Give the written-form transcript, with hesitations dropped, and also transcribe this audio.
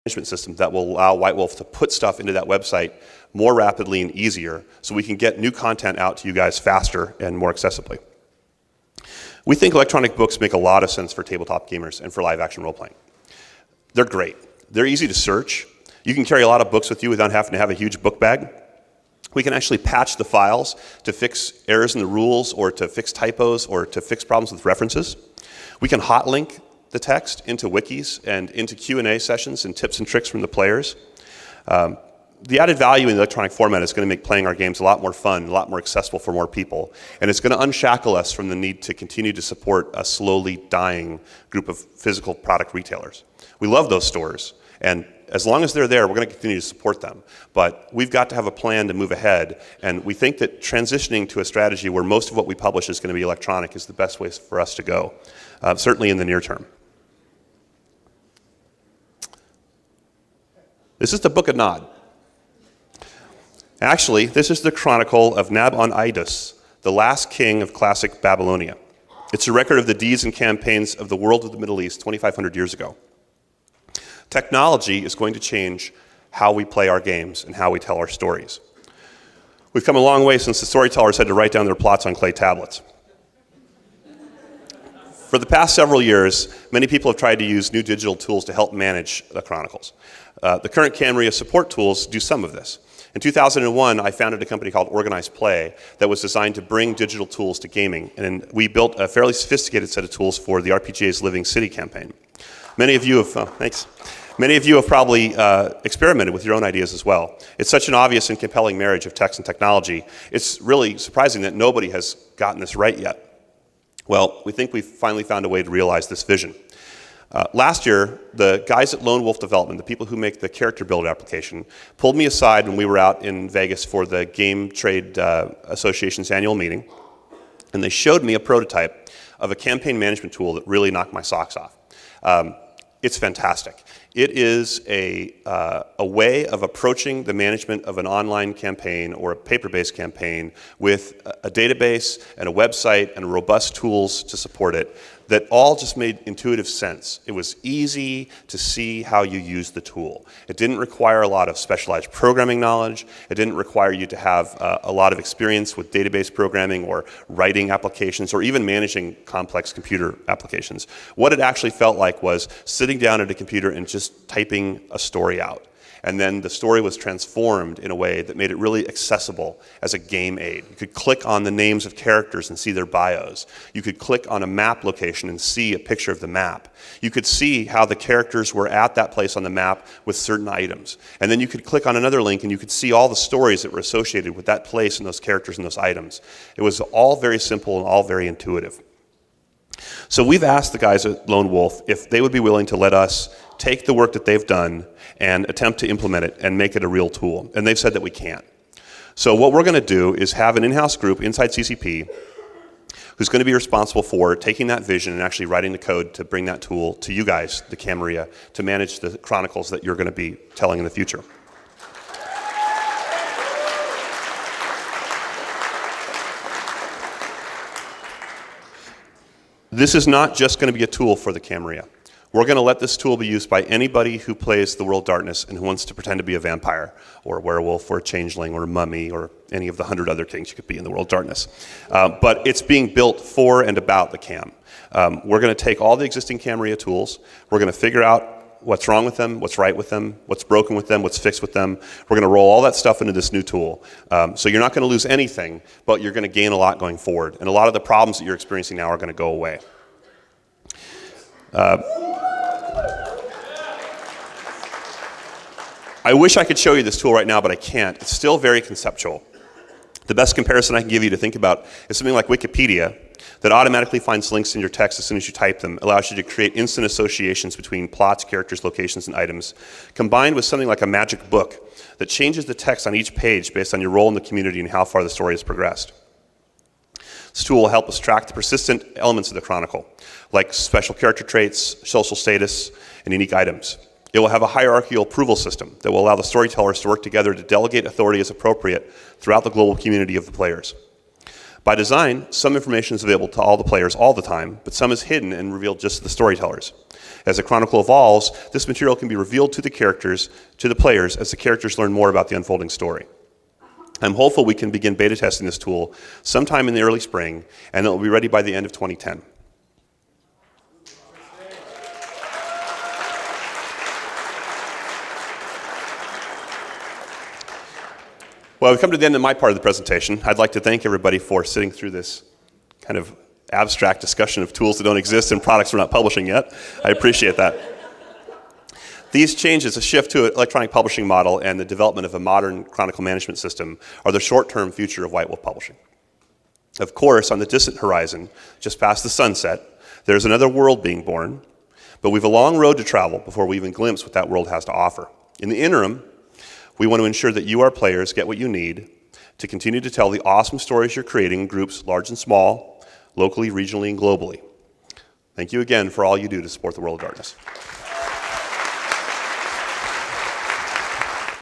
management system that will allow White Wolf to put stuff into that website more rapidly and easier so we can get new content out to you guys faster and more accessibly. We think electronic books make a lot of sense for tabletop gamers and for live action role-playing. They're great. They're easy to search. You can carry a lot of books with you without having to have a huge book bag. We can actually patch the files to fix errors in the rules or to fix typos or to fix problems with references. We can hot link the text into wikis and into Q&A sessions and tips and tricks from the players. The added value in the electronic format is going to make playing our games a lot more fun, a lot more accessible for more people, and it's going to unshackle us from the need to continue to support a slowly dying group of physical product retailers. We love those stores, and as long as they're there, we're going to continue to support them. But we've got to have a plan to move ahead, and we think that transitioning to a strategy where most of what we publish is going to be electronic is the best way for us to go, certainly in the near term. This is the Book of Nod. Actually, this is the chronicle of Nabon-Idus, the last king of classic Babylonia. It's a record of the deeds and campaigns of the world of the Middle East 2,500 years ago. Technology is going to change how we play our games and how we tell our stories. We've come a long way since the storytellers had to write down their plots on clay tablets. For the past several years, many people have tried to use new digital tools to help manage the chronicles. The current Camarilla support tools do some of this. In 2001, I founded a company called Organized Play that was designed to bring digital tools to gaming, and we built a fairly sophisticated set of tools for the RPGA's Living City campaign. Many of you have probably experimented with your own ideas as well. It's such an obvious and compelling marriage of text and technology. It's really surprising that nobody has gotten this right yet. Well, we think we've finally found a way to realize this vision. Last year, the guys at Lone Wolf Development, the people who make the character builder application, pulled me aside when we were out in Vegas for the Game Trade Association's annual meeting, and they showed me a prototype of a campaign management tool that really knocked my socks off. It's fantastic. It is a way of approaching the management of an online campaign or a paper-based campaign with a database and a website and robust tools to support it that all just made intuitive sense. It was easy to see how you use the tool. It didn't require a lot of specialized programming knowledge. It didn't require you to have a lot of experience with database programming or writing applications or even managing complex computer applications. What it actually felt like was sitting down at a computer and just typing a story out. And then the story was transformed in a way that made it really accessible as a game aid. You could click on the names of characters and see their bios. You could click on a map location and see a picture of the map. You could see how the characters were at that place on the map with certain items. And then you could click on another link and you could see all the stories that were associated with that place and those characters and those items. It was all very simple and all very intuitive. So we've asked the guys at Lone Wolf if they would be willing to let us take the work that they've done and attempt to implement it and make it a real tool. And they've said that we can't. So what we're going to do is have an in-house group inside CCP who's going to be responsible for taking that vision and actually writing the code to bring that tool to you guys, the Camarilla, to manage the chronicles that you're going to be telling in the future. This is not just going to be a tool for the Camarilla. We're going to let this tool be used by anybody who plays the World of Darkness and who wants to pretend to be a vampire or a werewolf or a changeling or a mummy or any of the 100 other things you could be in the World of Darkness. But it's being built for and about the Cam. We're going to take all the existing Camarilla tools. We're going to figure out what's wrong with them, what's right with them, what's broken with them, what's fixed with them. We're going to roll all that stuff into this new tool. So you're not going to lose anything, but you're going to gain a lot going forward. And a lot of the problems that you're experiencing now are going to go away. I wish I could show you this tool right now, but I can't. It's still very conceptual. The best comparison I can give you to think about is something like Wikipedia that automatically finds links in your text as soon as you type them, allows you to create instant associations between plots, characters, locations, and items, combined with something like a magic book that changes the text on each page based on your role in the community and how far the story has progressed. This tool will help us track the persistent elements of the chronicle, like special character traits, social status, and unique items. It will have a hierarchical approval system that will allow the storytellers to work together to delegate authority as appropriate throughout the global community of the players. By design, some information is available to all the players all the time, but some is hidden and revealed just to the storytellers. As the Chronicle evolves, this material can be revealed to the characters, to the players, as the characters learn more about the unfolding story. I'm hopeful we can begin beta testing this tool sometime in the early spring, and it will be ready by the end of 2010. Well, we've come to the end of my part of the presentation. I'd like to thank everybody for sitting through this kind of abstract discussion of tools that don't exist and products we're not publishing yet. I appreciate that. These changes, a shift to an electronic publishing model and the development of a modern chronicle management system, are the short-term future of White Wolf Publishing. Of course, on the distant horizon, just past the sunset, there's another world being born, but we've a long road to travel before we even glimpse what that world has to offer. In the interim, we want to ensure that you, our players, get what you need to continue to tell the awesome stories you're creating in groups large and small, locally, regionally, and globally. Thank you again for all you do to support the World of Darkness.